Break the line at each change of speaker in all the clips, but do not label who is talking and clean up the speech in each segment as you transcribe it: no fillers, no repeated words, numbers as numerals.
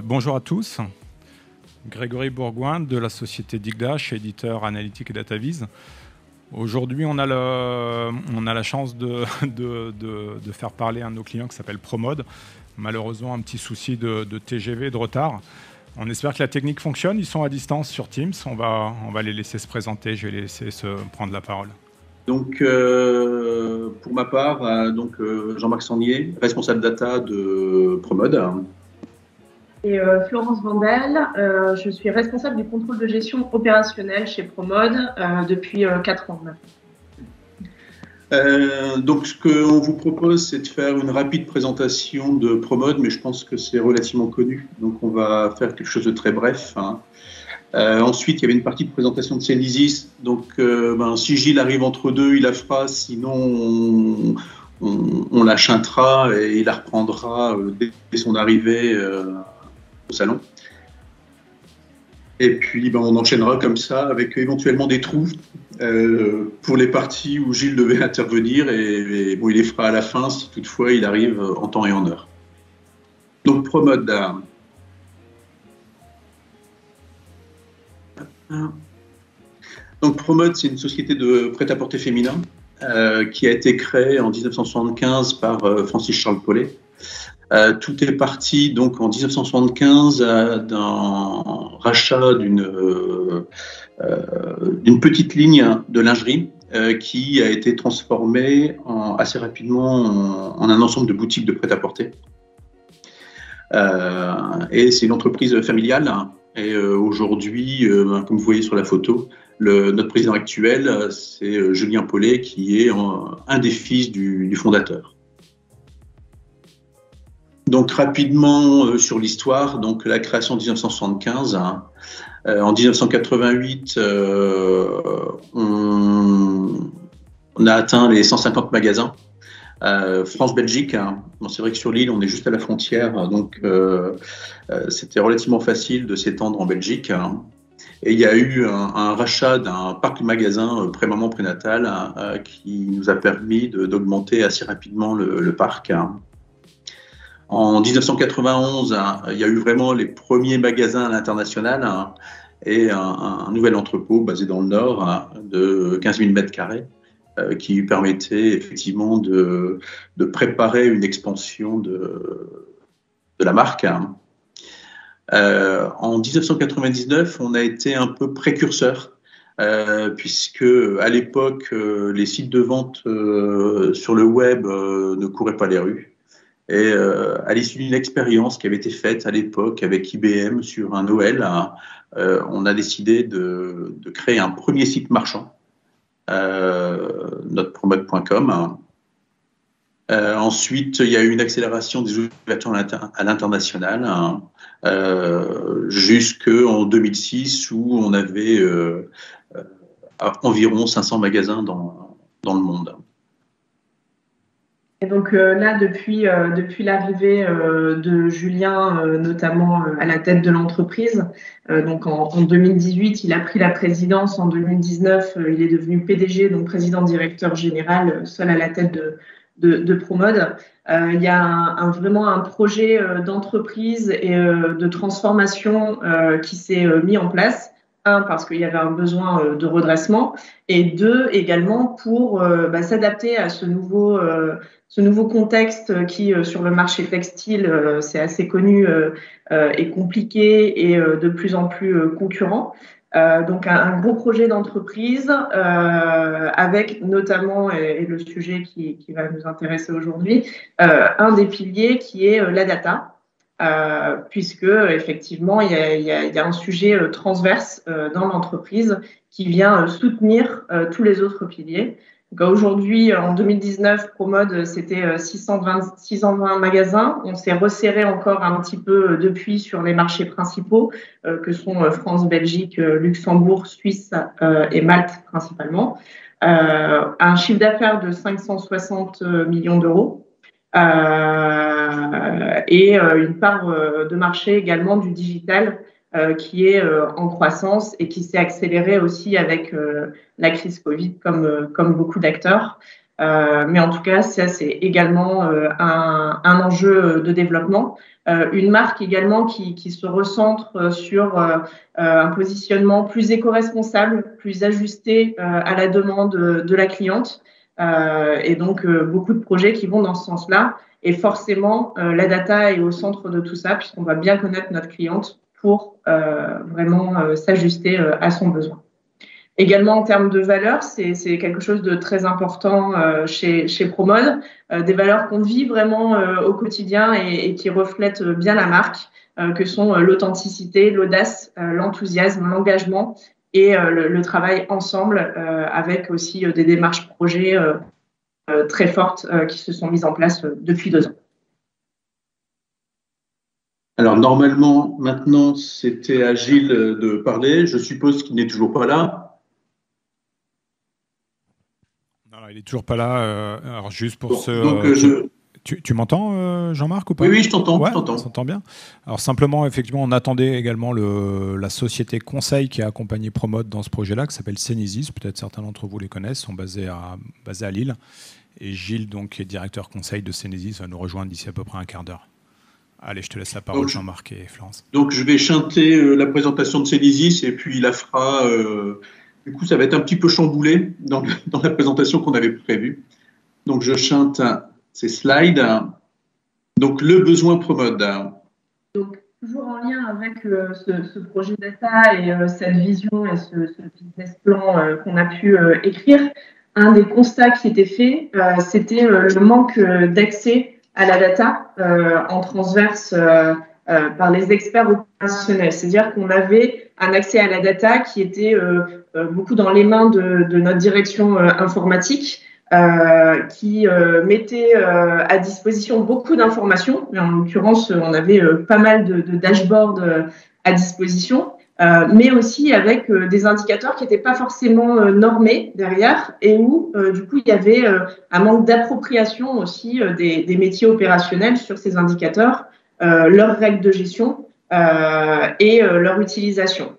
Bonjour à tous, Grégory Bourgoin de la société Digdash, éditeur analytique et DataVis. Aujourd'hui, on a la chance de faire parler un de nos clients qui s'appelle Promode. Malheureusement, un petit souci de TGV, de retard. On espère que la technique fonctionne. Ils sont à distance sur Teams. On va les laisser se présenter. Je vais les laisser prendre la parole.
Donc, pour ma part, Jean-Marc Sannier, responsable data de Promode.
Et Florence Vandel, je suis responsable du contrôle de gestion opérationnelle chez Promode depuis 4 ans maintenant.
Donc, ce qu'on vous propose, c'est de faire une rapide présentation de Promode, mais je pense que c'est relativement connu. Donc, on va faire quelque chose de très bref. Ensuite, il y avait une partie de présentation de Cenesis. Donc, si Gilles arrive entre deux, il la fera. Sinon, on la chantera et il la reprendra dès son arrivée au salon. Et puis, on enchaînera comme ça avec éventuellement des trous pour les parties où Gilles devait intervenir. Et il les fera à la fin si toutefois il arrive en temps et en heure. Donc, Promode. Donc, Promode, c'est une société de prêt-à-porter féminin qui a été créée en 1975 par Francis Charles Paulet. Tout est parti donc en 1975 d'un rachat d'une petite ligne de lingerie qui a été transformée assez rapidement en un ensemble de boutiques de prêt-à-porter. Et c'est une entreprise familiale. Et aujourd'hui, comme vous voyez sur la photo, notre président actuel, c'est Julien Paulet, qui est un des fils du fondateur. Donc rapidement sur l'histoire, donc la création en 1975. En 1988, on a atteint les 150 magasins. France-Belgique, c'est vrai que sur l'île, on est juste à la frontière, donc c'était relativement facile de s'étendre en Belgique. Et il y a eu un rachat d'un parc de magasins pré-maman prénatal qui nous a permis d'augmenter assez rapidement le parc. En 1991, il y a eu vraiment les premiers magasins à l'international et un nouvel entrepôt basé dans le Nord de 15 000 m². Qui lui permettait effectivement de préparer une expansion de la marque. En 1999, on a été un peu précurseur, puisque à l'époque, les sites de vente sur le web ne couraient pas les rues. Et à l'issue d'une expérience qui avait été faite à l'époque avec IBM sur un Noël, on a décidé de créer un premier site marchand. Notre promode.com. Ensuite, il y a eu une accélération des ouvertures à l'international jusqu'en 2006 où on avait environ 500 magasins dans le monde.
Et donc là, depuis l'arrivée de Julien, notamment à la tête de l'entreprise, donc en 2018, il a pris la présidence. En 2019, il est devenu PDG, donc président-directeur général, seul à la tête de Promode. Il y a vraiment un projet d'entreprise et de transformation qui s'est mis en place. Un, parce qu'il y avait un besoin de redressement, et deux, également pour s'adapter à ce nouveau contexte qui, sur le marché textile, c'est assez connu, est compliqué et de plus en plus concurrent. Donc, un gros projet d'entreprise avec notamment, et le sujet qui va nous intéresser aujourd'hui, un des piliers qui est la data. Puisque effectivement il y a un sujet transverse dans l'entreprise qui vient soutenir tous les autres piliers. Aujourd'hui, en 2019, Promode, c'était 620 magasins. On s'est resserré encore un petit peu depuis sur les marchés principaux que sont France, Belgique, Luxembourg, Suisse et Malte principalement. Un chiffre d'affaires de 560 millions d'euros. Et une part de marché également du digital qui est en croissance et qui s'est accélérée aussi avec la crise Covid comme beaucoup d'acteurs. Mais en tout cas, ça, c'est également un enjeu de développement. Une marque également qui se recentre sur un positionnement plus éco-responsable, plus ajusté à la demande de la cliente. Et donc, beaucoup de projets qui vont dans ce sens-là. Et forcément, la data est au centre de tout ça, puisqu'on va bien connaître notre cliente pour vraiment s'ajuster à son besoin. Également, en termes de valeurs, c'est quelque chose de très important chez Promode, des valeurs qu'on vit vraiment au quotidien et qui reflètent bien la marque, que sont l'authenticité, l'audace, l'enthousiasme, l'engagement et le travail ensemble, avec aussi des démarches projets très fortes qui se sont mises en place depuis 2 ans.
Alors, normalement, maintenant, c'était à Gilles de parler. Je suppose qu'il n'est toujours pas là.
Non, il n'est toujours pas là. Alors, juste pour tu m'entends, Jean-Marc, ou pas?
Oui, je t'entends.
Ouais,
je t'entends.
on s'entend bien. Alors, simplement, effectivement, on attendait également la société conseil qui a accompagné Promode dans ce projet-là, qui s'appelle Cenesis. Peut-être certains d'entre vous les connaissent, sont basés à Lille. Et Gilles, donc, qui est directeur conseil de Cenesis, va nous rejoindre d'ici à peu près un quart d'heure. Allez, je te laisse la parole, Jean-Marc et Florence.
Donc, je vais chanter la présentation de Cenesis et puis il la fera. Du coup, ça va être un petit peu chamboulé dans la présentation qu'on avait prévue. Donc, je chante ces slides. Donc, le besoin Promode.
Donc, toujours en lien avec ce projet data et cette vision et ce business plan qu'on a pu écrire, un des constats qui était fait, c'était le manque d'accès à la data en transverse par les experts opérationnels. C'est-à-dire qu'on avait un accès à la data qui était beaucoup dans les mains de notre direction informatique, qui mettait à disposition beaucoup d'informations. En l'occurrence, on avait pas mal de dashboards à disposition, mais aussi avec des indicateurs qui n'étaient pas forcément normés derrière et où, du coup, il y avait un manque d'appropriation aussi des métiers opérationnels sur ces indicateurs, leurs règles de gestion et leur utilisation.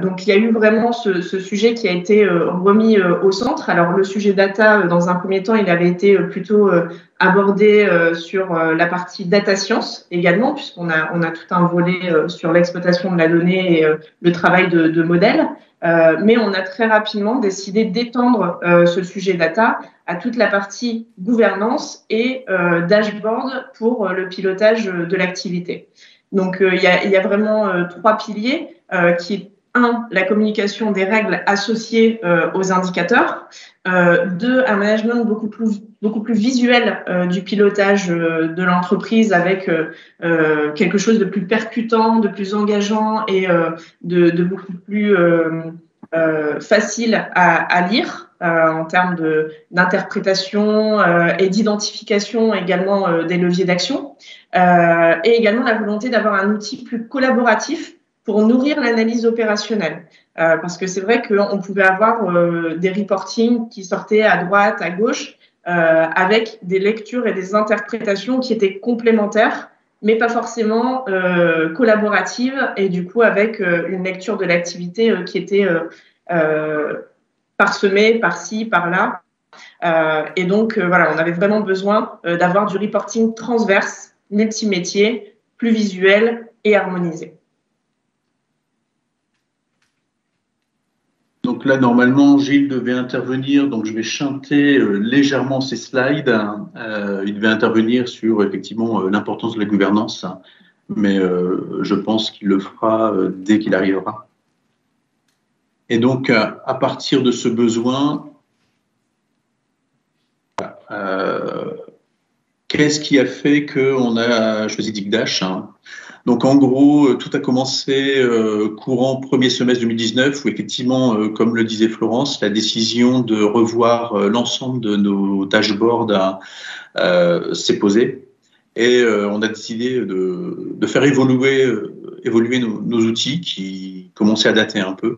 Donc, il y a eu vraiment ce sujet qui a été remis au centre. Alors, le sujet data, dans un premier temps, il avait été plutôt abordé sur la partie data science également, puisqu'on a tout un volet sur l'exploitation de la donnée et le travail de modèles. Mais on a très rapidement décidé d'étendre ce sujet data à toute la partie gouvernance et dashboard pour le pilotage de l'activité. Donc, il y a vraiment 3 piliers qui est 1, la communication des règles associées aux indicateurs. 2, un management beaucoup plus visuel du pilotage de l'entreprise avec quelque chose de plus percutant, de plus engageant et de beaucoup plus facile à lire en termes d'interprétation et d'identification également des leviers d'action. Et également la volonté d'avoir un outil plus collaboratif pour nourrir l'analyse opérationnelle. Parce que c'est vrai qu'on pouvait avoir des reportings qui sortaient à droite, à gauche, avec des lectures et des interprétations qui étaient complémentaires, mais pas forcément collaboratives, et du coup avec une lecture de l'activité qui était parsemée par-ci, par-là. Et donc, voilà, on avait vraiment besoin d'avoir du reporting transverse, multimétier, plus visuel et harmonisé.
Donc là, normalement, Gilles devait intervenir, donc je vais chanter légèrement ces slides. Il devait intervenir sur effectivement l'importance de la gouvernance, mais je pense qu'il le fera dès qu'il arrivera. Et donc, à partir de ce besoin, qu'est-ce qui a fait qu'on a choisi Digdash, Donc, en gros, tout a commencé courant premier semestre 2019, où effectivement, comme le disait Florence, la décision de revoir l'ensemble de nos dashboards s'est posée. Et on a décidé de faire évoluer nos outils qui commençaient à dater un peu.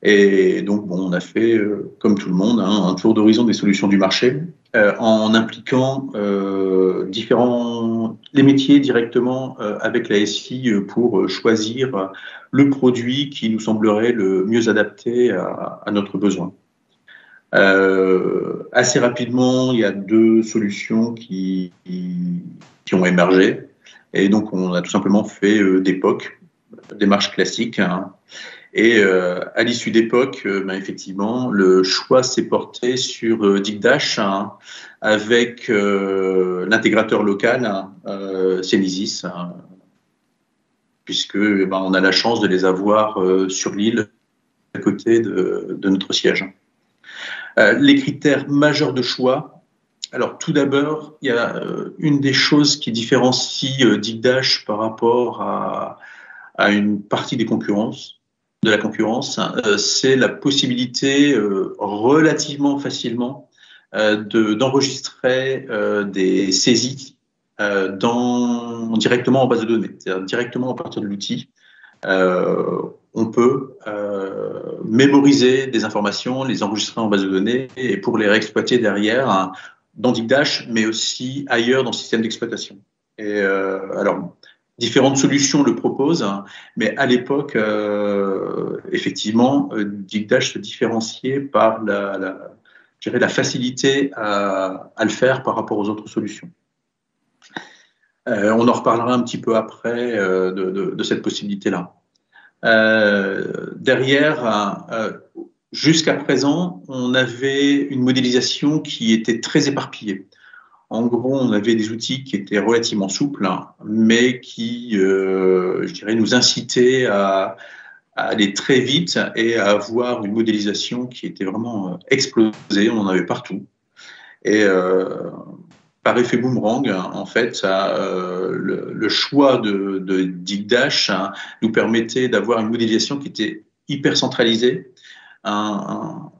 Et donc, bon, on a fait, comme tout le monde, un tour d'horizon des solutions du marché en impliquant les métiers directement avec la SI pour choisir le produit qui nous semblerait le mieux adapté à notre besoin. Assez rapidement, il y a deux solutions qui ont émergé. Et donc, on a tout simplement fait des POC, démarche classique. Hein. Et à l'issue d'EPOC, effectivement, le choix s'est porté sur Digdash hein, avec l'intégrateur local, Cenesis, hein, puisque on a la chance de les avoir sur l'île à côté de notre siège. Les critères majeurs de choix. Alors, tout d'abord, il y a une des choses qui différencie Digdash par rapport à une partie des concurrences, de la concurrence, c'est la possibilité relativement facilement d'enregistrer des saisies directement en base de données, c'est-à-dire directement à partir de l'outil. On peut mémoriser des informations, les enregistrer en base de données et pour les réexploiter derrière hein, dans Digdash, mais aussi ailleurs dans le système d'exploitation. Et alors, différentes solutions le proposent, hein, mais à l'époque, effectivement, Digdash se différenciait par la facilité à le faire par rapport aux autres solutions. On en reparlera un petit peu après de cette possibilité-là. Derrière, jusqu'à présent, on avait une modélisation qui était très éparpillée. En gros, on avait des outils qui étaient relativement souples, hein, mais qui, je dirais, nous incitaient à aller très vite et à avoir une modélisation qui était vraiment explosée. On en avait partout. Et par effet boomerang, en fait, le choix de Digdash hein, nous permettait d'avoir une modélisation qui était hyper centralisée, un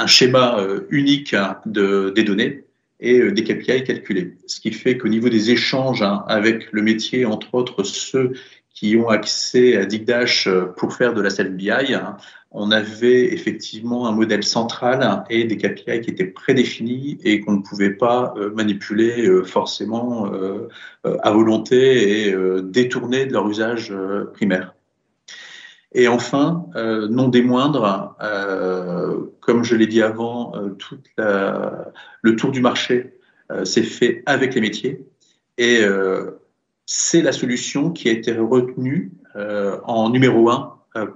schéma unique des données et des KPI calculés. Ce qui fait qu'au niveau des échanges hein, avec le métier, entre autres ceux qui ont accès à Digdash pour faire de la self-BI, hein, on avait effectivement un modèle central et des KPI qui étaient prédéfinis et qu'on ne pouvait pas manipuler forcément à volonté et détourner de leur usage primaire. Et enfin, non des moindres, comme je l'ai dit avant, le tour du marché s'est fait avec les métiers et c'est la solution qui a été retenue en numéro 1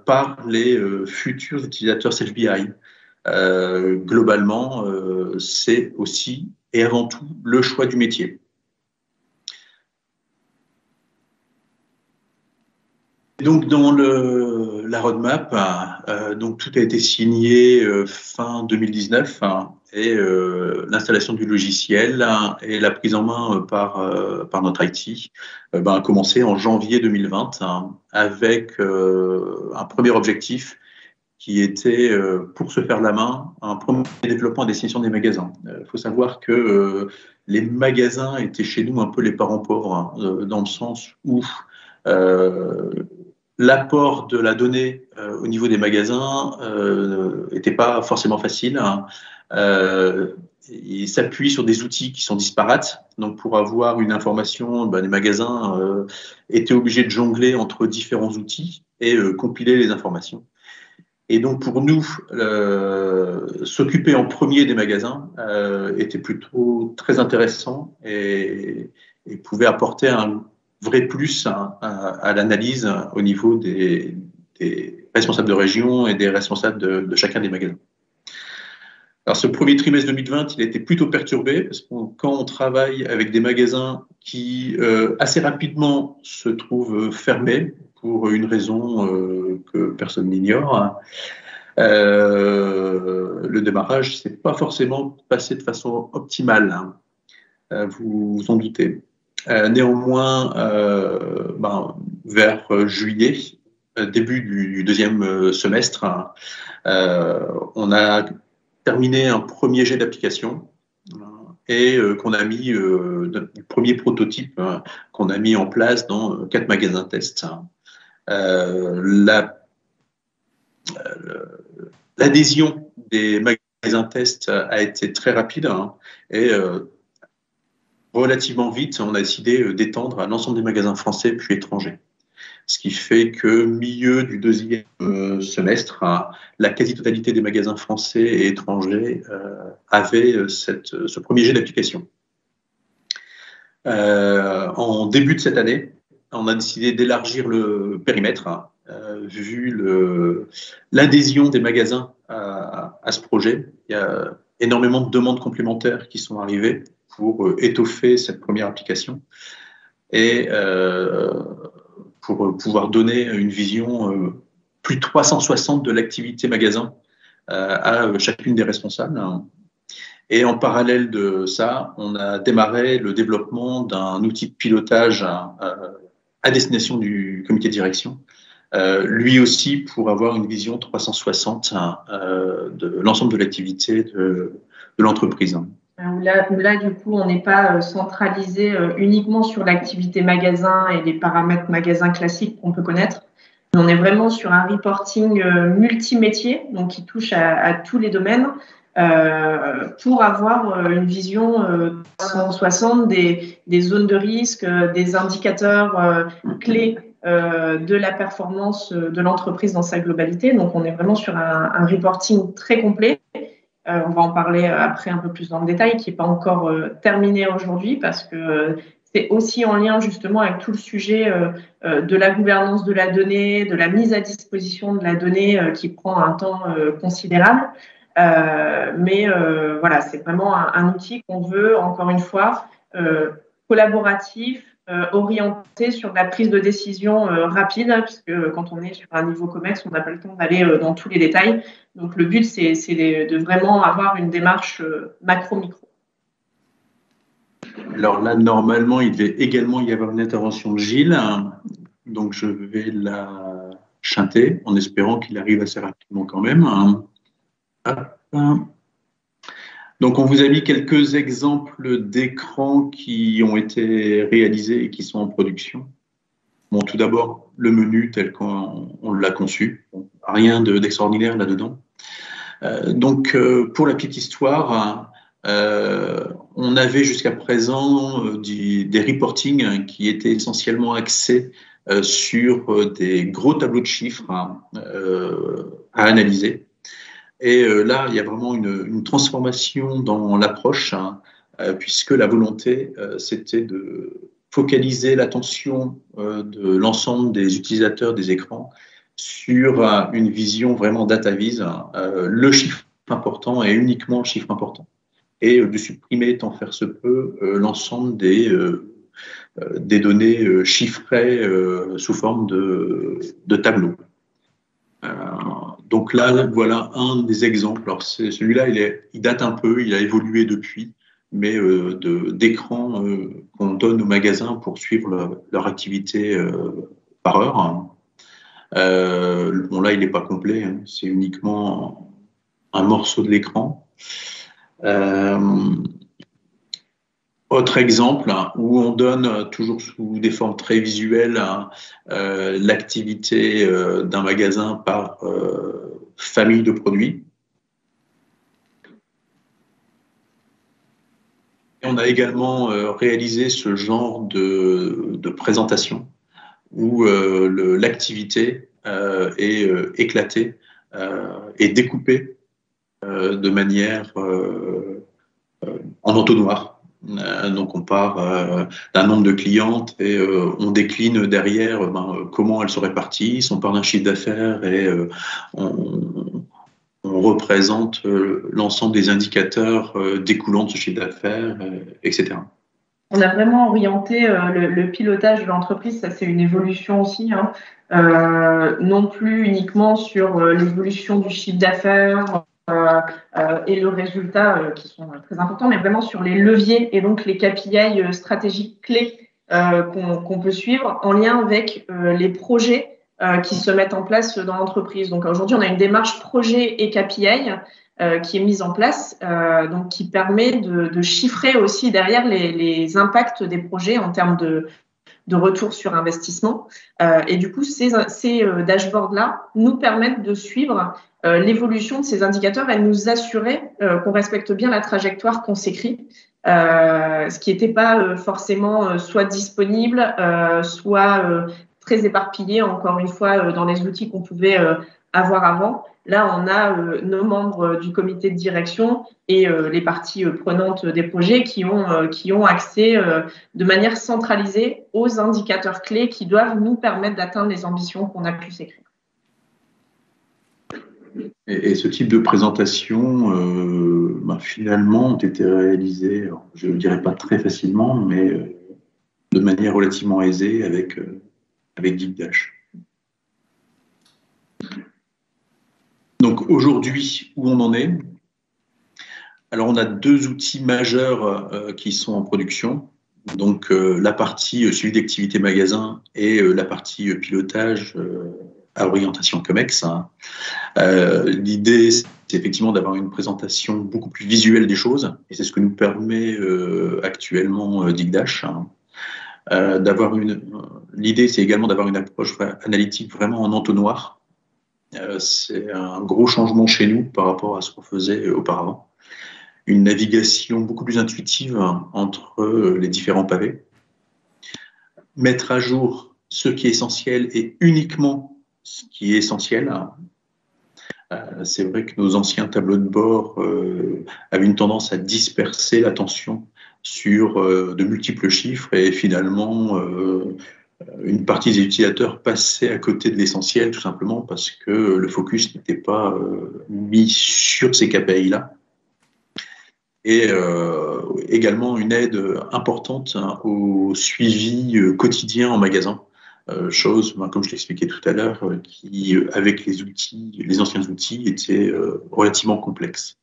par les futurs utilisateurs self-BI. Globalement, c'est aussi et avant tout le choix du métier. Donc, dans la roadmap, donc tout a été signé fin 2019 hein, et l'installation du logiciel hein, et la prise en main par notre IT a commencé en janvier 2020 hein, avec un premier objectif qui était, pour se faire la main, un premier développement à destination des magasins. Il faut savoir que les magasins étaient chez nous un peu les parents pauvres, hein, dans le sens où l'apport de la donnée au niveau des magasins n'était pas forcément facile. Hein. Il s'appuie sur des outils qui sont disparates. Donc, pour avoir une information, les magasins étaient obligés de jongler entre différents outils et compiler les informations. Et donc, pour nous, s'occuper en premier des magasins était plutôt très intéressant et pouvait apporter un vrai plus à l'analyse au niveau des responsables de région et des responsables de chacun des magasins. Alors, ce premier trimestre 2020, il a été plutôt perturbé parce que quand on travaille avec des magasins qui assez rapidement se trouvent fermés pour une raison que personne n'ignore, le démarrage ne s'est pas forcément passé de façon optimale. Hein. Vous vous en doutez. Néanmoins, vers juillet, début du deuxième semestre, on a terminé un premier jet d'application et qu'on a mis le premier prototype qu'on a mis en place dans 4 magasins tests. L'adhésion des magasins tests a été très rapide hein, et relativement vite, on a décidé d'étendre à l'ensemble des magasins français puis étrangers. ce qui fait que milieu du deuxième semestre, la quasi-totalité des magasins français et étrangers avaient ce premier jet d'application. En début de cette année, on a décidé d'élargir le périmètre, vu l'adhésion des magasins à ce projet. Il y a énormément de demandes complémentaires qui sont arrivées pour étoffer cette première application et pour pouvoir donner une vision plus 360 de l'activité magasin à chacune des responsables. Et en parallèle de ça, on a démarré le développement d'un outil de pilotage à destination du comité de direction, lui aussi pour avoir une vision 360 de l'ensemble de l'activité de l'entreprise.
Là, du coup, on n'est pas centralisé uniquement sur l'activité magasin et les paramètres magasin classiques qu'on peut connaître. On est vraiment sur un reporting multimétier, donc qui touche à tous les domaines, pour avoir une vision 360 des zones de risque, des indicateurs clés de la performance de l'entreprise dans sa globalité. Donc, on est vraiment sur un reporting très complet. On va en parler après un peu plus dans le détail, qui n'est pas encore terminé aujourd'hui parce que c'est aussi en lien justement avec tout le sujet de la gouvernance de la donnée, de la mise à disposition de la donnée qui prend un temps considérable. Mais voilà, c'est vraiment un outil qu'on veut, encore une fois, collaboratif, orienté sur la prise de décision rapide, puisque quand on est sur un niveau COMEX, on n'a pas le temps d'aller dans tous les détails. Donc le but, c'est de vraiment avoir une démarche macro-micro.
Alors là, normalement, il devait également y avoir une intervention de Gilles, donc je vais la chanter en espérant qu'il arrive assez rapidement quand même. Donc, on vous a mis quelques exemples d'écrans qui ont été réalisés et qui sont en production. Bon, tout d'abord, le menu tel qu'on l'a conçu. Bon, rien d'extraordinaire là-dedans. Donc, pour la petite histoire, on avait jusqu'à présent des reportings qui étaient essentiellement axés sur des gros tableaux de chiffres à analyser. Et là, il y a vraiment une transformation dans l'approche, puisque la volonté, c'était de focaliser l'attention de l'ensemble des utilisateurs des écrans sur une vision vraiment data-vise, le chiffre important et uniquement le chiffre important, et de supprimer, tant faire se peut, l'ensemble des données chiffrées sous forme de tableaux. Donc là, voilà un des exemples. Alors celui-là, il date un peu, il a évolué depuis, mais d'écrans qu'on donne aux magasins pour suivre leur activité par heure. Bon là, il n'est pas complet, hein, c'est uniquement un morceau de l'écran. Autre exemple où on donne toujours sous des formes très visuelles l'activité d'un magasin par famille de produits. Et on a également réalisé ce genre de présentation où l'activité est éclatée et découpée de manière en entonnoir. Donc on part d'un nombre de clientes et on décline derrière comment elles sont réparties, si on part d'un chiffre d'affaires et on représente l'ensemble des indicateurs découlant de ce chiffre d'affaires, etc.
On a vraiment orienté le pilotage de l'entreprise, ça c'est une évolution aussi, hein. Non plus uniquement sur l'évolution du chiffre d'affaires et le résultat qui sont très importants, mais vraiment sur les leviers et donc les KPI stratégiques clés qu'on peut suivre en lien avec les projets qui se mettent en place dans l'entreprise. Donc aujourd'hui, on a une démarche projet et KPI qui est mise en place, donc qui permet de chiffrer aussi derrière les impacts des projets en termes de retour sur investissement. Et du coup, ces dashboards-là nous permettent de suivre l'évolution de ces indicateurs et nous assurer qu'on respecte bien la trajectoire qu'on s'écrit, ce qui n'était pas forcément soit disponible, soit très éparpillé, encore une fois, dans les outils qu'on pouvait avoir avant. Là, on a nos membres du comité de direction et les parties prenantes des projets qui ont accès de manière centralisée aux indicateurs clés qui doivent nous permettre d'atteindre les ambitions qu'on a pu s'écrire.
Et ce type de présentation, finalement, ont été réalisées, alors, je ne dirais pas très facilement, mais de manière relativement aisée avec Digdash. Donc aujourd'hui, où on en est? Alors on a deux outils majeurs qui sont en production. Donc la partie suivi d'activité magasin et la partie pilotage à orientation COMEX. L'idée, c'est effectivement d'avoir une présentation beaucoup plus visuelle des choses, et c'est ce que nous permet actuellement Digdash. L'idée, c'est également d'avoir une approche analytique vraiment en entonnoir. C'est un gros changement chez nous par rapport à ce qu'on faisait auparavant. Une navigation beaucoup plus intuitive entre les différents pavés. Mettre à jour ce qui est essentiel et uniquement ce qui est essentiel. C'est vrai que nos anciens tableaux de bord avaient une tendance à disperser l'attention sur de multiples chiffres, et finalement une partie des utilisateurs passait à côté de l'essentiel, tout simplement parce que le focus n'était pas mis sur ces KPI-là. Et également une aide importante au suivi quotidien en magasin. Chose, comme je l'expliquais tout à l'heure, qui, avec les anciens outils, était relativement complexe.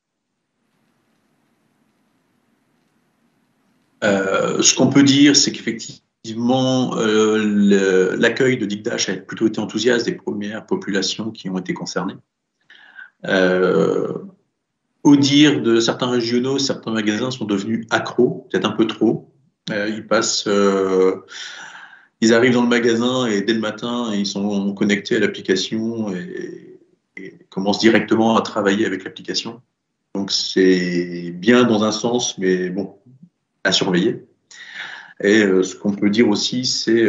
Ce qu'on peut dire, c'est qu'effectivement, l'accueil de Digdash a plutôt été enthousiaste des premières populations qui ont été concernées. Au dire de certains régionaux, certains magasins sont devenus accros, peut-être un peu trop. Ils arrivent dans le magasin et dès le matin, ils sont connectés à l'application et commencent directement à travailler avec l'application. Donc c'est bien dans un sens, mais bon, à surveiller. Et ce qu'on peut dire aussi, c'est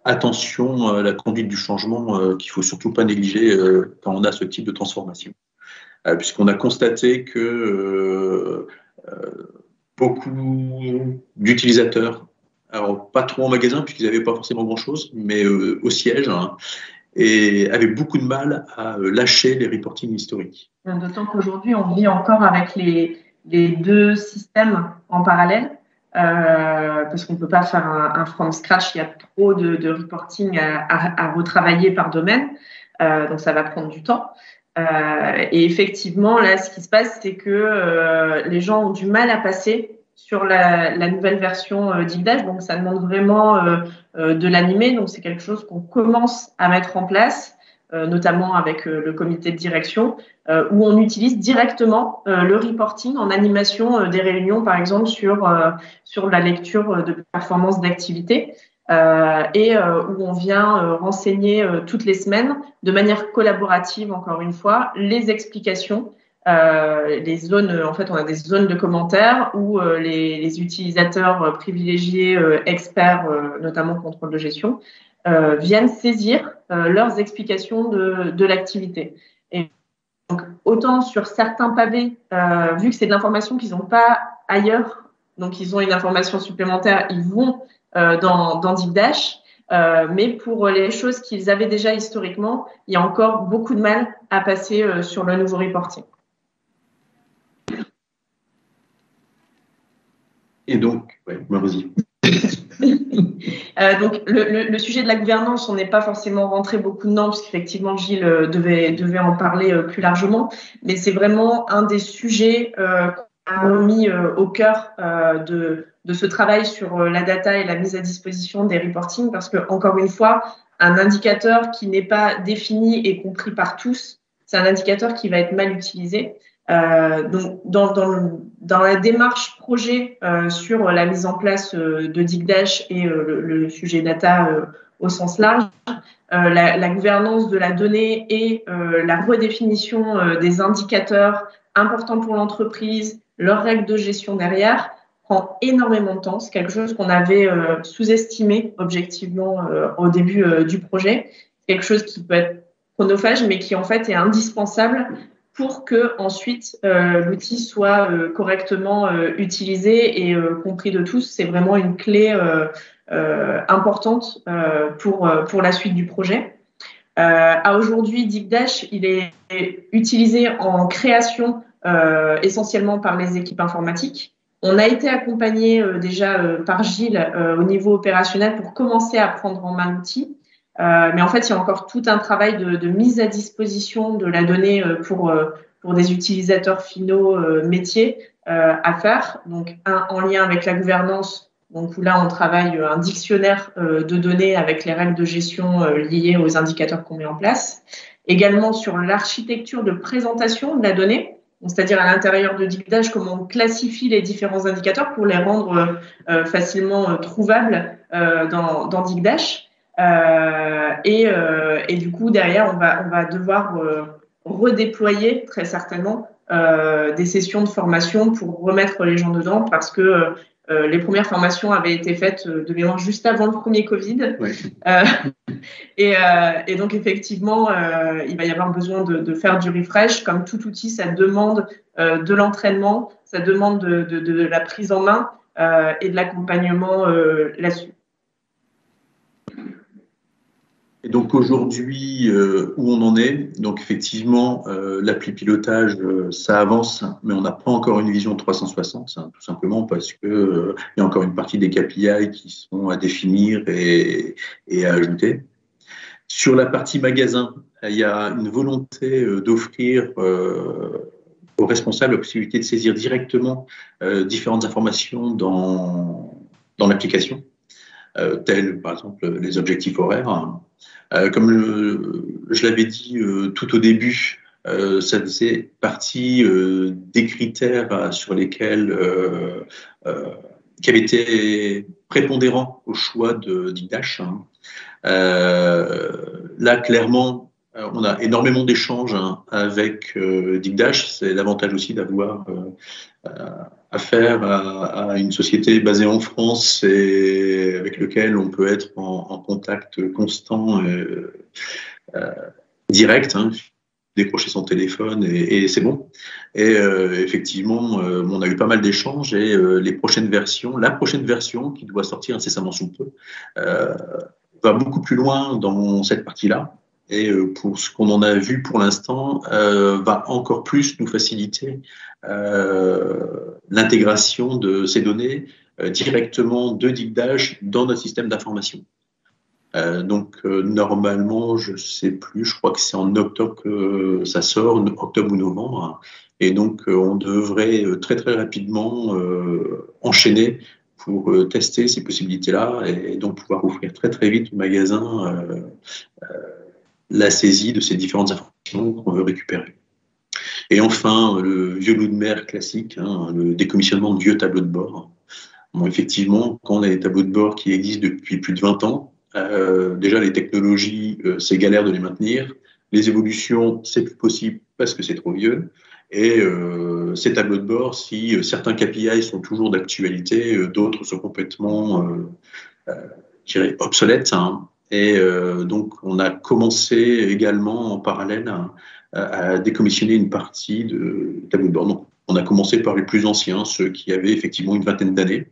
attention à la conduite du changement qu'il ne faut surtout pas négliger quand on a ce type de transformation. Puisqu'on a constaté que beaucoup d'utilisateurs, alors pas trop en magasin puisqu'ils n'avaient pas forcément grand-chose, mais au siège, et avaient beaucoup de mal à lâcher les reportings historiques.
D'autant qu'aujourd'hui, on vit encore avec les deux systèmes en parallèle, parce qu'on ne peut pas faire un from scratch, il y a trop de reporting à retravailler par domaine, donc ça va prendre du temps. Et effectivement, là, ce qui se passe, c'est que les gens ont du mal à passer sur la nouvelle version Digdash, donc ça demande vraiment de l'animer. Donc c'est quelque chose qu'on commence à mettre en place, notamment avec le comité de direction, où on utilise directement le reporting en animation des réunions, par exemple sur la lecture de performance d'activité. Et où on vient renseigner toutes les semaines, de manière collaborative, encore une fois, les explications, les zones. En fait, on a des zones de commentaires où les utilisateurs privilégiés, experts, notamment contrôle de gestion, viennent saisir leurs explications de l'activité. Et donc, autant sur certains pavés, vu que c'est de l'information qu'ils n'ont pas ailleurs, donc ils ont une information supplémentaire, ils vont dans Digdash, mais pour les choses qu'ils avaient déjà historiquement, il y a encore beaucoup de mal à passer sur le nouveau reporting.
Et donc, vas-y.
Donc le sujet de la gouvernance, on n'est pas forcément rentré beaucoup dedans, parce qu'effectivement Gilles devait en parler plus largement, mais c'est vraiment un des sujets qu'on a mis au cœur de ce travail sur la data et la mise à disposition des reportings, parce que, encore une fois, un indicateur qui n'est pas défini et compris par tous, c'est un indicateur qui va être mal utilisé. Donc, dans la démarche projet sur la mise en place de Digdash et le sujet data au sens large, la gouvernance de la donnée et la redéfinition des indicateurs importants pour l'entreprise, leurs règles de gestion derrière, prend énormément de temps. C'est quelque chose qu'on avait sous-estimé objectivement au début du projet. C'est quelque chose qui peut être chronophage, mais qui en fait est indispensable pour que ensuite l'outil soit correctement utilisé et compris de tous. C'est vraiment une clé importante pour la suite du projet. À aujourd'hui, DeepDash, il est utilisé en création essentiellement par les équipes informatiques. On a été accompagné déjà par Gilles au niveau opérationnel pour commencer à prendre en main l'outil. Mais en fait, il y a encore tout un travail de mise à disposition de la donnée pour des utilisateurs finaux métiers à faire. Donc, en lien avec la gouvernance, donc où là, on travaille un dictionnaire de données avec les règles de gestion liées aux indicateurs qu'on met en place. Également sur l'architecture de présentation de la donnée, c'est-à-dire à l'intérieur de DeepDash, comment on classifie les différents indicateurs pour les rendre facilement trouvables dans DeepDash. Et du coup, derrière, on va devoir redéployer très certainement des sessions de formation pour remettre les gens dedans parce que les premières formations avaient été faites de mémoire juste avant le premier Covid.
Oui.
Et donc, effectivement, il va y avoir besoin de faire du refresh. Comme tout outil, ça demande de l'entraînement, ça demande de la prise en main et de l'accompagnement là-dessus.
Et donc aujourd'hui, où on en est, donc effectivement, l'appli pilotage, ça avance, mais on n'a pas encore une vision 360, hein, tout simplement parce que il y a encore une partie des KPI qui sont à définir et à ajouter. Sur la partie magasin, il y a une volonté d'offrir aux responsables la possibilité de saisir directement différentes informations dans l'application, telles par exemple les objectifs horaires. Hein. Comme je l'avais dit tout au début, ça faisait partie des critères sur lesquels qui avaient été prépondérants au choix de DeepDash. Hein. Là, clairement, on a énormément d'échanges avec DeepDash. C'est l'avantage aussi d'avoir affaire à une société basée en France et avec lequel on peut être en contact constant direct, hein, décrocher son téléphone et c'est bon. Et effectivement, on a eu pas mal d'échanges et la prochaine version qui doit sortir incessamment sous peu, va beaucoup plus loin dans cette partie-là. Et pour ce qu'on en a vu pour l'instant, va encore plus nous faciliter l'intégration de ces données directement de DeepDash dans notre système d'information. Donc normalement, je ne sais plus, je crois que c'est en octobre que ça sort, octobre ou novembre. Et donc on devrait très très rapidement enchaîner pour tester ces possibilités-là et donc pouvoir ouvrir très très vite au magasin la saisie de ces différentes informations qu'on veut récupérer. Et enfin, le vieux loup de mer classique, hein, le décommissionnement de vieux tableaux de bord. Bon, effectivement, quand on a des tableaux de bord qui existent depuis plus de 20 ans, déjà les technologies, c'est galère de les maintenir. Les évolutions, c'est plus possible parce que c'est trop vieux. Et ces tableaux de bord, si certains KPI sont toujours d'actualité, d'autres sont complètement, je dirais, obsolètes. Hein. Et donc, on a commencé également en parallèle à décommissionner une partie de tableaux de bord. Donc, on a commencé par les plus anciens, ceux qui avaient effectivement une vingtaine d'années.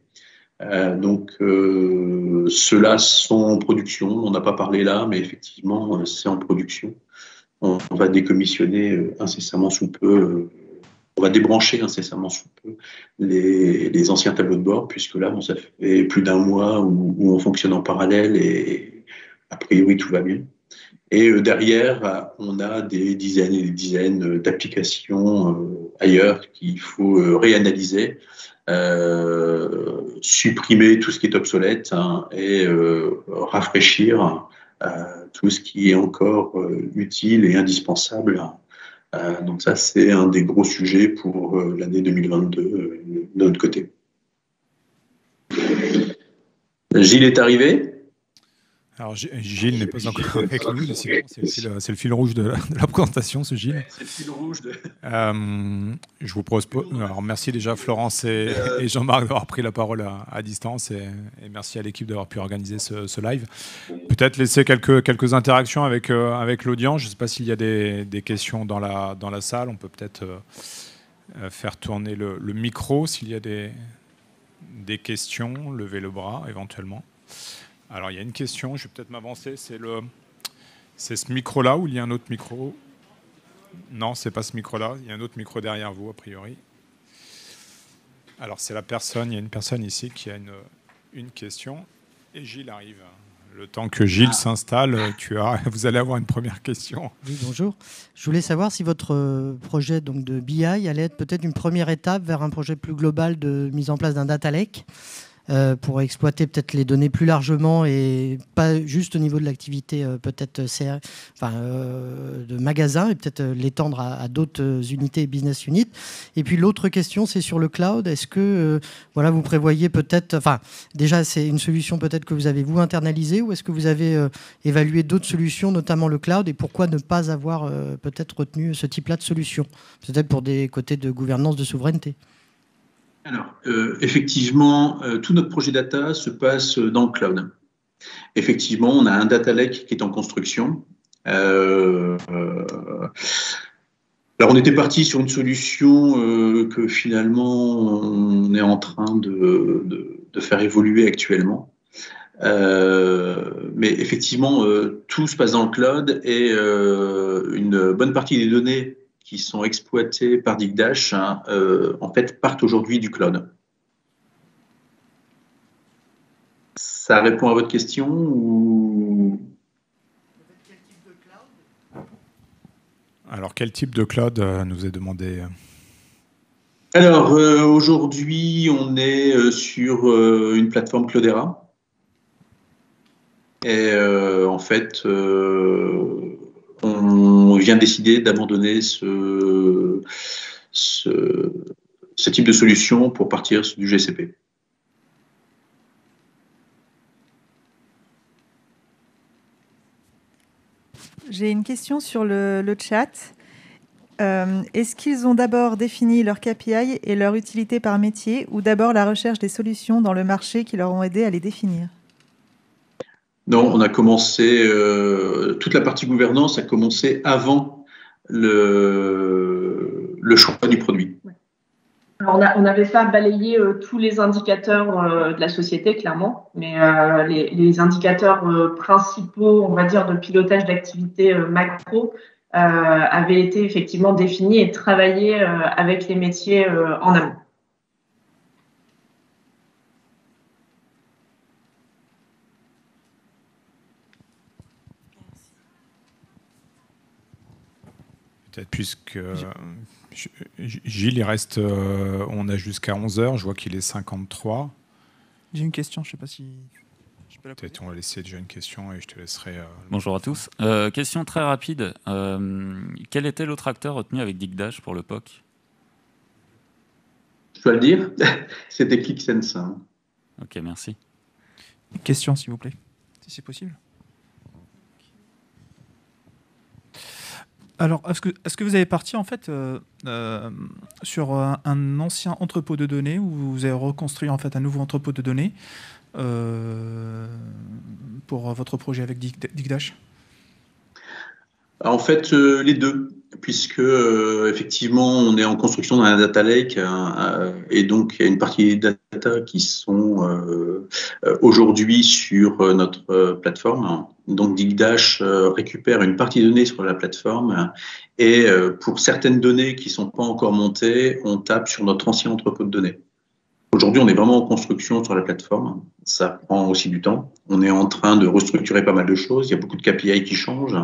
Donc, ceux-là sont en production. On n'a pas parlé là, mais effectivement, c'est en production. On va décommissionner incessamment sous peu. On va débrancher incessamment sous peu les anciens tableaux de bord, puisque là, bon, ça fait plus d'un mois où on fonctionne en parallèle et a priori, tout va bien. Et derrière, on a des dizaines et des dizaines d'applications ailleurs qu'il faut réanalyser, supprimer tout ce qui est obsolète hein, et rafraîchir tout ce qui est encore utile et indispensable. Donc ça, c'est un des gros sujets pour l'année 2022 de notre côté. Gilles est arrivé ?
Alors Gilles n'est pas encore avec nous, décidément, c'est le fil rouge de la présentation, ce Gilles.
C'est le fil rouge de...
Je vous propose... Alors merci déjà Florence et Jean-Marc d'avoir pris la parole à distance et merci à l'équipe d'avoir pu organiser ce live. Peut-être laisser quelques interactions avec l'audience. Je ne sais pas s'il y a des questions dans la salle. On peut peut-être faire tourner le micro s'il y a des questions, lever le bras éventuellement. Alors, il y a une question, je vais peut-être m'avancer. C'est ce micro-là ou il y a un autre micro? Non, c'est pas ce micro-là. Il y a un autre micro derrière vous, a priori. Alors, c'est la personne. Il y a une personne ici qui a une question. Et Gilles arrive. Le temps que Gilles s'installe, vous allez avoir une première question.
Oui, bonjour. Je voulais savoir si votre projet donc, de BI allait être peut-être une première étape vers un projet plus global de mise en place d'un data lake. Pour exploiter peut-être les données plus largement et pas juste au niveau de l'activité peut-être de magasin et peut-être l'étendre à d'autres unités et business units. Et puis l'autre question, c'est sur le cloud. Est-ce que vous prévoyez peut-être, déjà c'est une solution peut-être que vous avez vous internalisée ou est-ce que vous avez évalué d'autres solutions, notamment le cloud, et pourquoi ne pas avoir peut-être retenu ce type-là de solution, peut-être pour des côtés de gouvernance de souveraineté?
Alors, effectivement, tout notre projet data se passe dans le cloud. Effectivement, on a un data lake qui est en construction. Alors, on était parti sur une solution que finalement, on est en train de faire évoluer actuellement. Mais effectivement, tout se passe dans le cloud et une bonne partie des données qui sont exploités par Digdash, en fait, partent aujourd'hui du cloud. Ça répond à votre question ou...
Alors, quel type de cloud nous est demandé?
Alors, aujourd'hui, on est sur une plateforme Cloudera. Et en fait... on vient décider d'abandonner ce type de solution pour partir sur du GCP.
J'ai une question sur le chat. Est-ce qu'ils ont d'abord défini leur KPI et leur utilité par métier ou d'abord la recherche des solutions dans le marché qui leur ont aidé à les définir?
Non, on a commencé, toute la partie gouvernance a commencé avant le choix du produit.
Alors, on n'avait pas balayé tous les indicateurs de la société, clairement, mais les indicateurs principaux, on va dire, de pilotage d'activité macro avaient été effectivement définis et travaillés avec les métiers en amont.
Peut-être puisque Gilles, il reste, on a jusqu'à 11h, je vois qu'il est 53.
J'ai une question, je ne sais pas si je peux la poser.
Peut-être on va laisser déjà une question et je te laisserai...
Bonjour à tous. Question très rapide. Quel était l'autre acteur retenu avec Digdash pour le POC?
Je dois le dire, c'était ClickSense.
Ok, merci.
Une question, s'il vous plaît, si c'est possible. Alors, est-ce que vous avez parti en fait sur un ancien entrepôt de données où vous avez reconstruit en fait un nouveau entrepôt de données pour votre projet avec Digdash?
En fait, les deux, puisque effectivement, on est en construction d'un data lake et donc il y a une partie des data qui sont aujourd'hui sur notre plateforme. Donc Digdash récupère une partie des données sur la plateforme et pour certaines données qui ne sont pas encore montées, on tape sur notre ancien entrepôt de données. Aujourd'hui, on est vraiment en construction sur la plateforme. Ça prend aussi du temps. On est en train de restructurer pas mal de choses. Il y a beaucoup de KPI qui changent.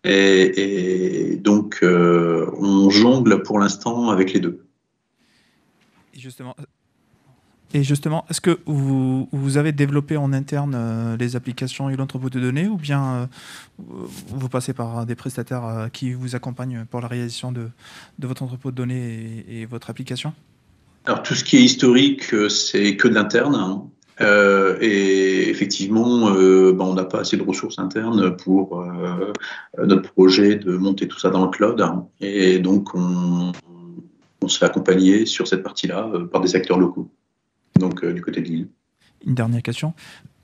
Et donc, on jongle pour l'instant avec les deux.
Et justement, est-ce que vous avez développé en interne les applications et l'entrepôt de données ou bien vous passez par des prestataires qui vous accompagnent pour la réalisation de votre entrepôt de données et votre application?
Alors, tout ce qui est historique, c'est que de l'interne. Et effectivement, on n'a pas assez de ressources internes pour notre projet de monter tout ça dans le cloud. Et donc, on se fait accompagner sur cette partie-là par des acteurs locaux, donc du côté de Lille.
Une dernière question.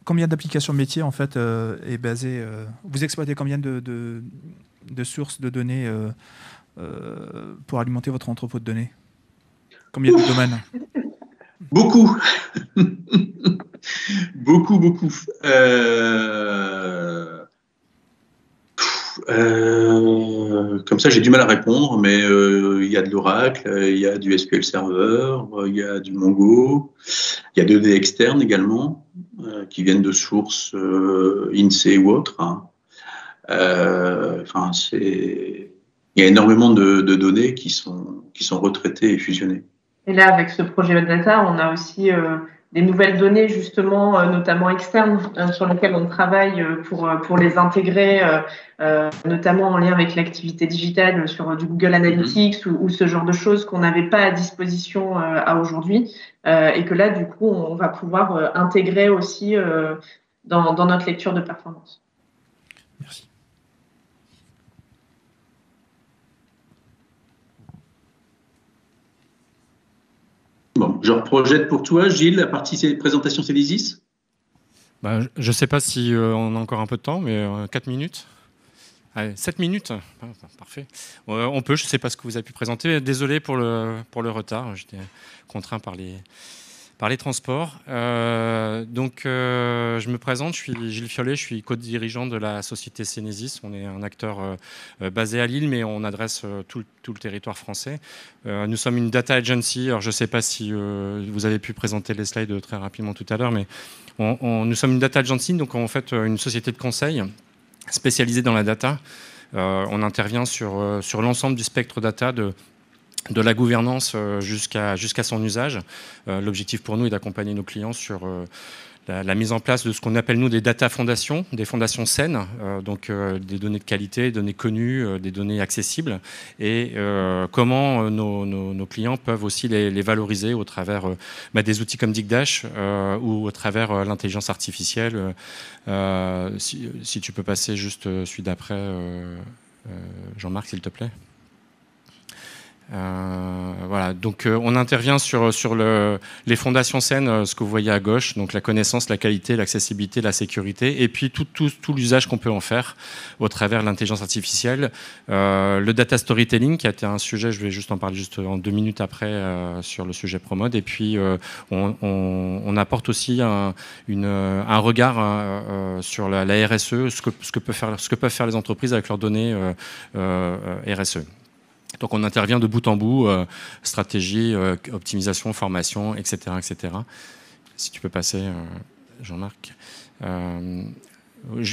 Combien d'applications métiers en fait est basé vous exploitez combien de sources de données pour alimenter votre entrepôt de données? Combien de domaines?
Beaucoup. Beaucoup. Comme ça, j'ai du mal à répondre, mais il y a de l'Oracle, il y a du SQL Server, il y a du Mongo, il y a des données externes également, qui viennent de sources INSEE ou autres. Il y a énormément de données qui sont retraitées et fusionnées.
Et là, avec ce projet data, on a aussi des nouvelles données, justement, notamment externes, sur lesquelles on travaille pour les intégrer, notamment en lien avec l'activité digitale sur du Google Analytics ou ce genre de choses qu'on n'avait pas à disposition à aujourd'hui. Et que là, du coup, on va pouvoir intégrer aussi dans notre lecture de performance.
Merci.
Bon, je reprojette pour toi, Gilles, la partie présentation Célisis.
Je ne sais pas si on a encore un peu de temps, mais 4 minutes. Allez, 7 minutes. Parfait. On peut, je ne sais pas ce que vous avez pu présenter. Désolé pour le retard, j'étais contraint par les transports. Je me présente, je suis Gilles Fiollet, je suis co-dirigeant de la société Cenesis. On est un acteur basé à Lille, mais on adresse tout le territoire français. Nous sommes une data agency. Alors, je ne sais pas si vous avez pu présenter les slides très rapidement tout à l'heure, mais nous sommes une data agency, donc en fait une société de conseil spécialisée dans la data. On intervient sur l'ensemble du spectre data de la gouvernance jusqu'à son usage. L'objectif pour nous est d'accompagner nos clients sur la mise en place de ce qu'on appelle nous des data fondations, des fondations saines, des données de qualité, des données connues, des données accessibles, et comment nos clients peuvent aussi les valoriser au travers des outils comme Digdash ou au travers l'intelligence artificielle. Si tu peux passer juste celui d'après, Jean-Marc, s'il te plaît. Voilà, donc on intervient sur les fondations saines, ce que vous voyez à gauche, donc la connaissance, la qualité, l'accessibilité, la sécurité, et puis tout l'usage qu'on peut en faire au travers de l'intelligence artificielle. Le data storytelling, qui a été un sujet, je vais juste en parler juste en 2 minutes après sur le sujet Promode, et puis on apporte aussi un regard sur la RSE, ce que peuvent faire les entreprises avec leurs données RSE. Donc on intervient de bout en bout, stratégie, optimisation, formation, etc., etc. Si tu peux passer, Jean-Marc.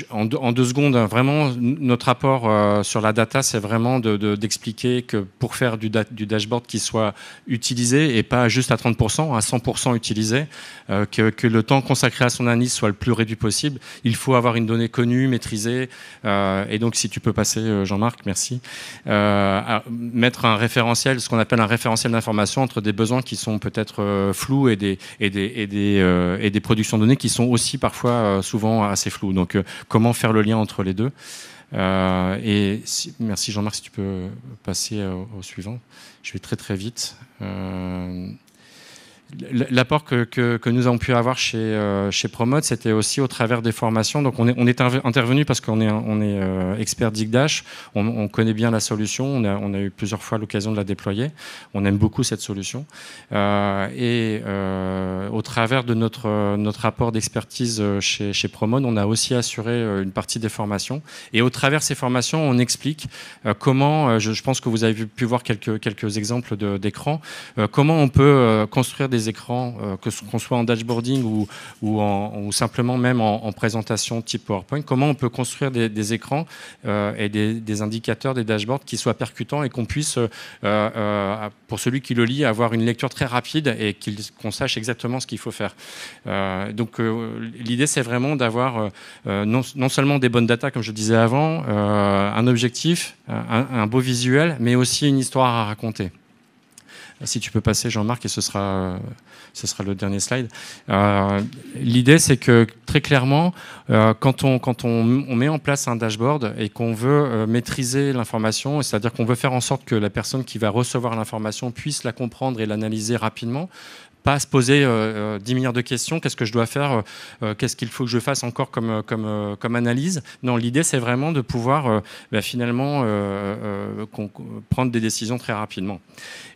En 2 secondes, vraiment, notre rapport sur la data, c'est vraiment d'expliquer que pour faire du dashboard qui soit utilisé, et pas juste à 30%, à 100% utilisé, que le temps consacré à son analyse soit le plus réduit possible, il faut avoir une donnée connue, maîtrisée, et donc si tu peux passer, Jean-Marc, merci, mettre un référentiel, ce qu'on appelle un référentiel d'information entre des besoins qui sont peut-être flous et des productions de données qui sont aussi parfois souvent assez floues. Donc comment faire le lien entre les deux. Merci Jean-Marc, si tu peux passer au suivant. Je vais très vite. L'apport que nous avons pu avoir chez Promode, c'était aussi au travers des formations. Donc on est intervenu parce qu'on est expert Digdash, on connaît bien la solution, on a eu plusieurs fois l'occasion de la déployer, on aime beaucoup cette solution. Au travers de notre rapport d'expertise chez Promode, on a aussi assuré une partie des formations. Et au travers de ces formations, on explique comment, je pense que vous avez pu voir quelques exemples d'écrans, comment on peut construire des écrans, qu'on soit en dashboarding ou simplement même en présentation type PowerPoint, comment on peut construire des écrans et des indicateurs, des dashboards qui soient percutants et qu'on puisse, pour celui qui le lit, avoir une lecture très rapide et qu'on sache exactement ce qu'il faut faire. Donc l'idée, c'est vraiment d'avoir non seulement des bonnes datas, comme je disais avant, un objectif, un beau visuel, mais aussi une histoire à raconter. Si tu peux passer, Jean-Marc, et ce sera le dernier slide. L'idée, c'est que très clairement, quand on met en place un dashboard et qu'on veut maîtriser l'information, c'est-à-dire qu'on veut faire en sorte que la personne qui va recevoir l'information puisse la comprendre et l'analyser rapidement, pas se poser 10 milliards de questions, qu'est-ce que je dois faire, qu'est-ce qu'il faut que je fasse encore comme analyse. Non, l'idée, c'est vraiment de pouvoir finalement prendre des décisions très rapidement.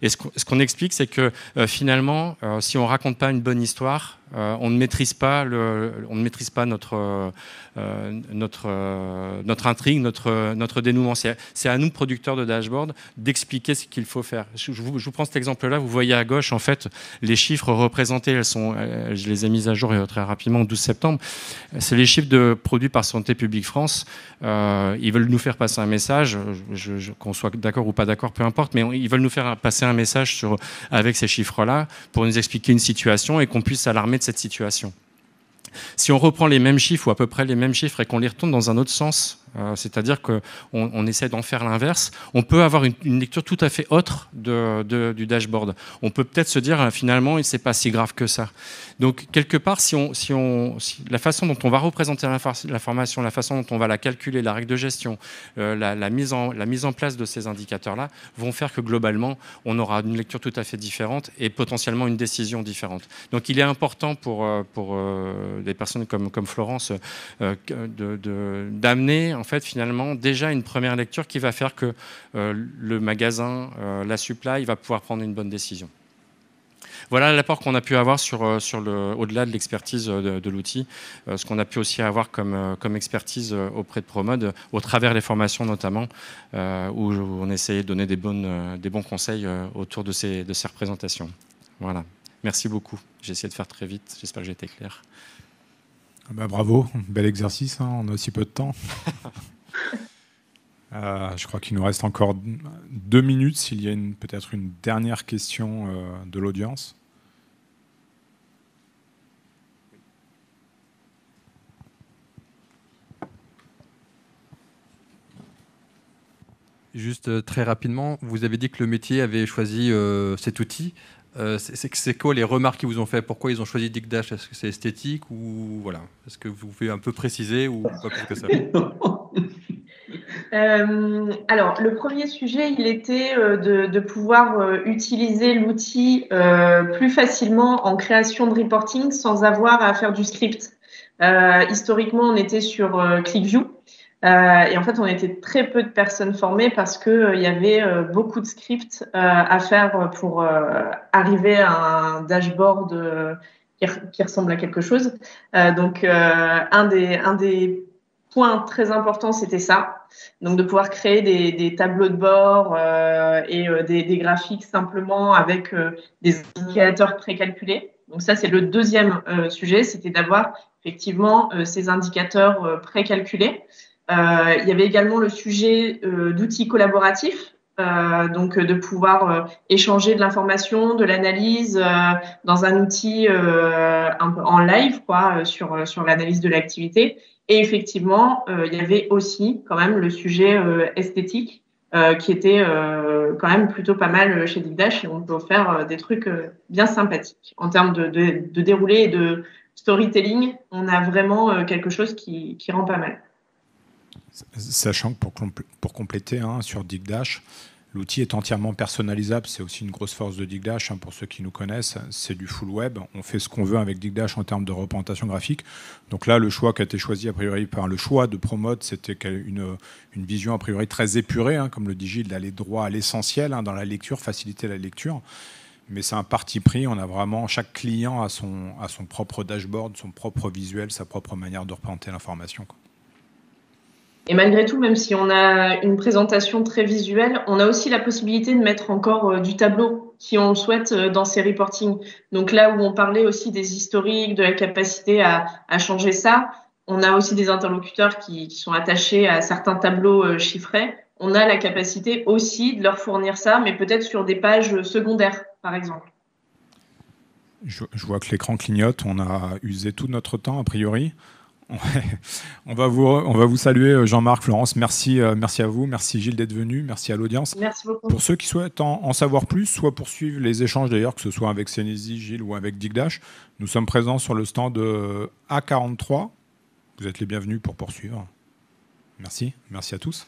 Et ce qu'on explique, c'est que finalement, si on ne raconte pas une bonne histoire, on ne maîtrise pas notre intrigue, notre dénouement. C'est à nous, producteurs de dashboard, d'expliquer ce qu'il faut faire. Je vous prends cet exemple-là. Vous voyez à gauche, en fait, les chiffres représentés. Je les ai mis à jour très rapidement le 12 septembre. C'est les chiffres produits par Santé publique France. Ils veulent nous faire passer un message, qu'on soit d'accord ou pas d'accord, peu importe, mais ils veulent nous faire passer un message avec ces chiffres-là pour nous expliquer une situation et qu'on puisse s'alarmer de cette situation. Si on reprend les mêmes chiffres ou à peu près les mêmes chiffres et qu'on les retourne dans un autre sens, c'est-à-dire qu'on essaie d'en faire l'inverse, on peut avoir une lecture tout à fait autre du dashboard. On peut peut-être se dire finalement, c'est pas si grave que ça. Donc quelque part, la façon dont on va représenter l'information, la façon dont on va la calculer, la règle de gestion, la mise en place de ces indicateurs-là vont faire que globalement, on aura une lecture tout à fait différente et potentiellement une décision différente. Donc il est important pour des personnes comme Florence d'amener en fait finalement déjà une première lecture qui va faire que le magasin, la supply, va pouvoir prendre une bonne décision. Voilà l'apport qu'on a pu avoir au-delà de l'expertise de l'outil, ce qu'on a pu aussi avoir comme expertise auprès de Promode, au travers des formations notamment, où on essayait de donner des bons conseils autour de ces représentations. Voilà. Merci beaucoup. J'ai essayé de faire très vite. J'espère que j'ai été clair.
Bravo, bel exercice, hein, on a aussi peu de temps. Je crois qu'il nous reste encore 2 minutes s'il y a peut-être une dernière question de l'audience.
Juste très rapidement, vous avez dit que le métier avait choisi cet outil. C'est quoi les remarques qu'ils vous ont fait? Pourquoi ils ont choisi DigDash? Est-ce que c'est esthétique ou voilà? Est-ce que vous pouvez un peu préciser ou pas plus que ça?
Alors, le premier sujet, il était de pouvoir utiliser l'outil plus facilement en création de reporting sans avoir à faire du script. Historiquement, on était sur ClickView. Et en fait, on était très peu de personnes formées parce qu'il y avait beaucoup de scripts à faire pour arriver à un dashboard qui ressemble à quelque chose. Donc, un des points très importants, c'était ça. Donc, de pouvoir créer des tableaux de bord et des graphiques simplement avec des indicateurs précalculés. Donc, ça, c'est le deuxième sujet, c'était d'avoir effectivement ces indicateurs précalculés. Il y avait également le sujet d'outils collaboratifs, donc de pouvoir échanger de l'information, de l'analyse dans un outil un peu en live, quoi, sur l'analyse de l'activité. Et effectivement, il y avait aussi quand même le sujet esthétique qui était quand même plutôt pas mal chez DigDash, et on peut faire des trucs bien sympathiques en termes de déroulé et de storytelling. On a vraiment quelque chose qui rend pas mal.
Sachant que pour compléter, hein, sur DigDash, l'outil est entièrement personnalisable. C'est aussi une grosse force de DigDash, hein, pour ceux qui nous connaissent. C'est du full web. On fait ce qu'on veut avec DigDash en termes de représentation graphique. Donc là, le choix qui a été choisi a priori par le choix de Promode, c'était une vision a priori très épurée, hein, comme le dit Gilles, d'aller droit à l'essentiel, hein, dans la lecture, faciliter la lecture. Mais c'est un parti pris. On a vraiment, chaque client a son propre dashboard, son propre visuel, sa propre manière de représenter l'information, quoi.
Et malgré tout, même si on a une présentation très visuelle, on a aussi la possibilité de mettre encore du tableau si on le souhaite dans ces reportings. Donc là où on parlait aussi des historiques, de la capacité à changer ça, on a aussi des interlocuteurs qui sont attachés à certains tableaux chiffrés. On a la capacité aussi de leur fournir ça, mais peut-être sur des pages secondaires, par exemple.
Je vois que l'écran clignote. On a usé tout notre temps, a priori. On va vous saluer, Jean-Marc, Florence. Merci à vous. Merci Gilles d'être venu. Merci à l'audience.
Merci beaucoup.
Pour ceux qui souhaitent en savoir plus, soit poursuivre les échanges d'ailleurs, que ce soit avec Cenesis, Gilles ou avec Digdash, nous sommes présents sur le stand A43. Vous êtes les bienvenus pour poursuivre. Merci à tous.